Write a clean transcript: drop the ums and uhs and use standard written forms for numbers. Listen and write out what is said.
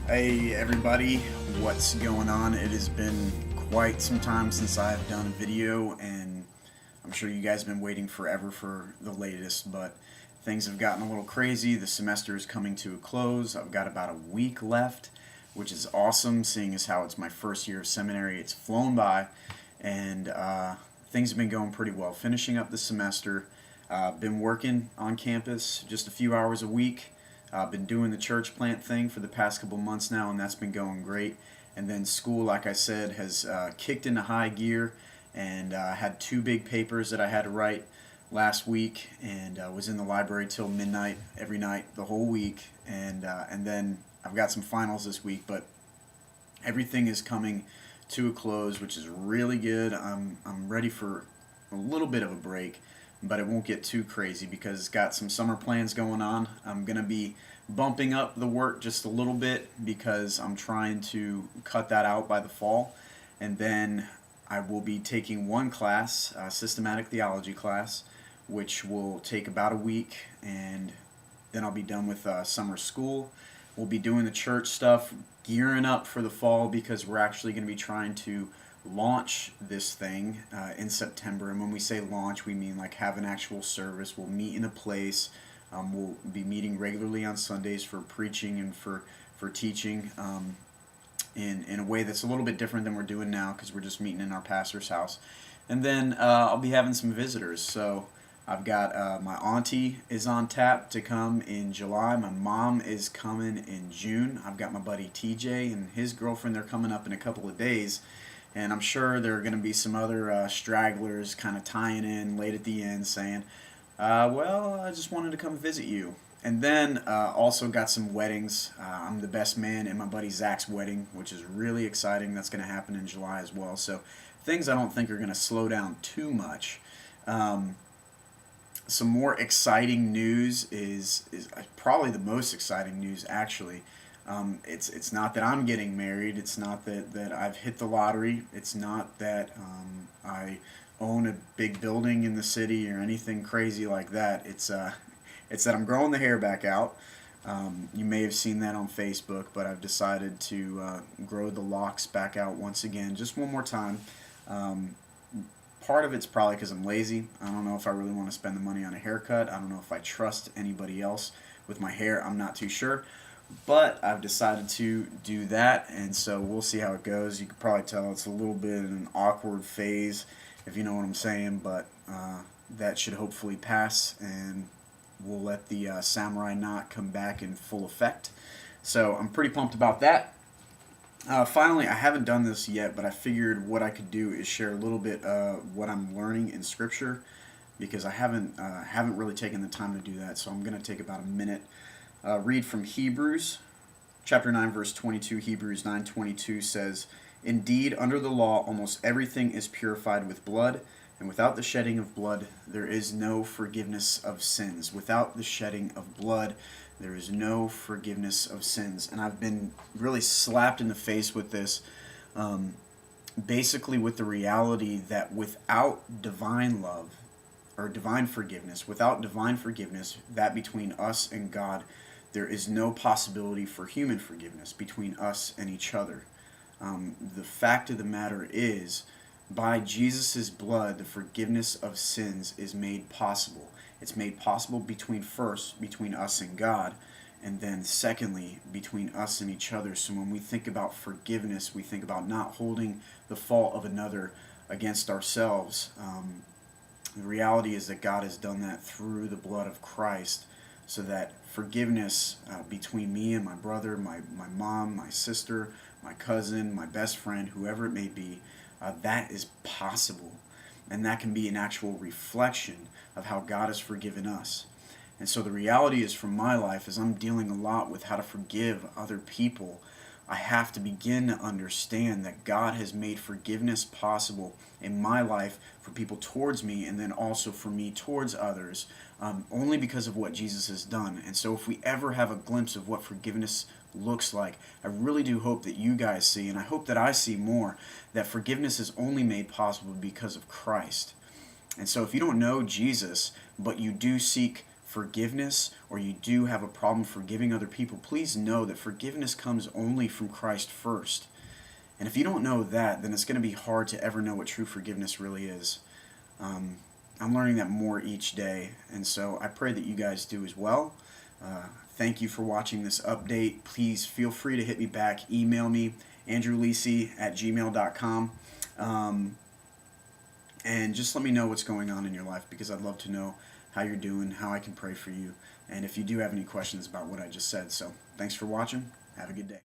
Hey everybody, what's going on? It has been quite some time since I've done a video, and I'm sure you guys have been waiting forever for the latest, but things have gotten a little crazy. The semester is coming to a close. I've got about a week left, which is awesome, seeing as how it's my first year of seminary. It's flown by, and things have been going pretty well. Finishing up the semester, been working on campus just a few hours a week. I've been doing the church plant thing for the past couple months now, and that's been going great. And then school, like I said, has kicked into high gear, and I had two big papers that I had to write last week, and was in the library till midnight every night the whole week. And then I've got some finals this week, but everything is coming to a close, which is really good. I'm ready for a little bit of a break, but it won't get too crazy because it's got some summer plans going on. I'm going to be bumping up the work just a little bit because I'm trying to cut that out by the fall. And then I will be taking one class, a systematic theology class, which will take about a week, and then I'll be done with summer school. We'll be doing the church stuff, gearing up for the fall because we're actually going to be trying to launch this thing in September. And when we say launch, we mean like have an actual service. We'll meet in a place. We'll be meeting regularly on Sundays for preaching and for teaching in a way that's a little bit different than we're doing now because we're just meeting in our pastor's house. And then I'll be having some visitors. So I've got my auntie is on tap to come in July. My mom is coming in June. I've got my buddy TJ and his girlfriend. They're coming up in a couple of days. And I'm sure there are going to be some other stragglers kind of tying in late at the end saying, well, I just wanted to come visit you. And then also got some weddings. I'm the best man in my buddy Zach's wedding, which is really exciting. That's going to happen in July as well. So things I don't think are going to slow down too much. Some more exciting news is probably the most exciting news actually. It's not that I'm getting married. It's not that I've hit the lottery. It's not that I own a big building in the city or anything crazy like that. It's that I'm growing the hair back out. You may have seen that on Facebook, but I've decided to grow the locks back out once again, just one more time. Part of it's probably because I'm lazy. I don't know if I really want to spend the money on a haircut. I don't know if I trust anybody else with my hair. I'm not too sure. But I've decided to do that, and so we'll see how it goes. You can probably tell it's a little bit in an awkward phase, if you know what I'm saying, but that should hopefully pass, and we'll let the samurai knot come back in full effect. So I'm pretty pumped about that. Finally, I haven't done this yet, but I figured what I could do is share a little bit what I'm learning in Scripture, because I haven't really taken the time to do that, so I'm going to take about a minute. Read from Hebrews chapter 9 verse 22. Hebrews 9:22 says, "Indeed, under the law almost everything is purified with blood, and without the shedding of blood there is no forgiveness of sins." Without the shedding of blood there is no forgiveness of sins. And I've been really slapped in the face with this, basically with the reality that without divine love or divine forgiveness, that between us and God, there is no possibility for human forgiveness between us and each other. The fact of the matter is, by Jesus' blood, the forgiveness of sins is made possible. It's made possible between us and God, and then secondly, between us and each other. So when we think about forgiveness, we think about not holding the fault of another against ourselves. The reality is that God has done that through the blood of Christ, so that forgiveness between me and my brother, my mom, my sister, my cousin, my best friend, whoever it may be, that is possible. And that can be an actual reflection of how God has forgiven us. And so the reality is, from my life, as I'm dealing a lot with how to forgive other people, I have to begin to understand that God has made forgiveness possible in my life for people towards me, and then also for me towards others, only because of what Jesus has done. And so if we ever have a glimpse of what forgiveness looks like, I really do hope that you guys see, and I hope that I see more, that forgiveness is only made possible because of Christ. And so if you don't know Jesus, but you do seek forgiveness, or you do have a problem forgiving other people, please know that forgiveness comes only from Christ first. And if you don't know that, then it's going to be hard to ever know what true forgiveness really is. I'm learning that more each day, and so I pray that you guys do as well. Thank you for watching this update. Please feel free to hit me back. Email me, andrewlisi@gmail.com. And just let me know what's going on in your life, because I'd love to know how you're doing, how I can pray for you, and if you do have any questions about what I just said. So thanks for watching. Have a good day.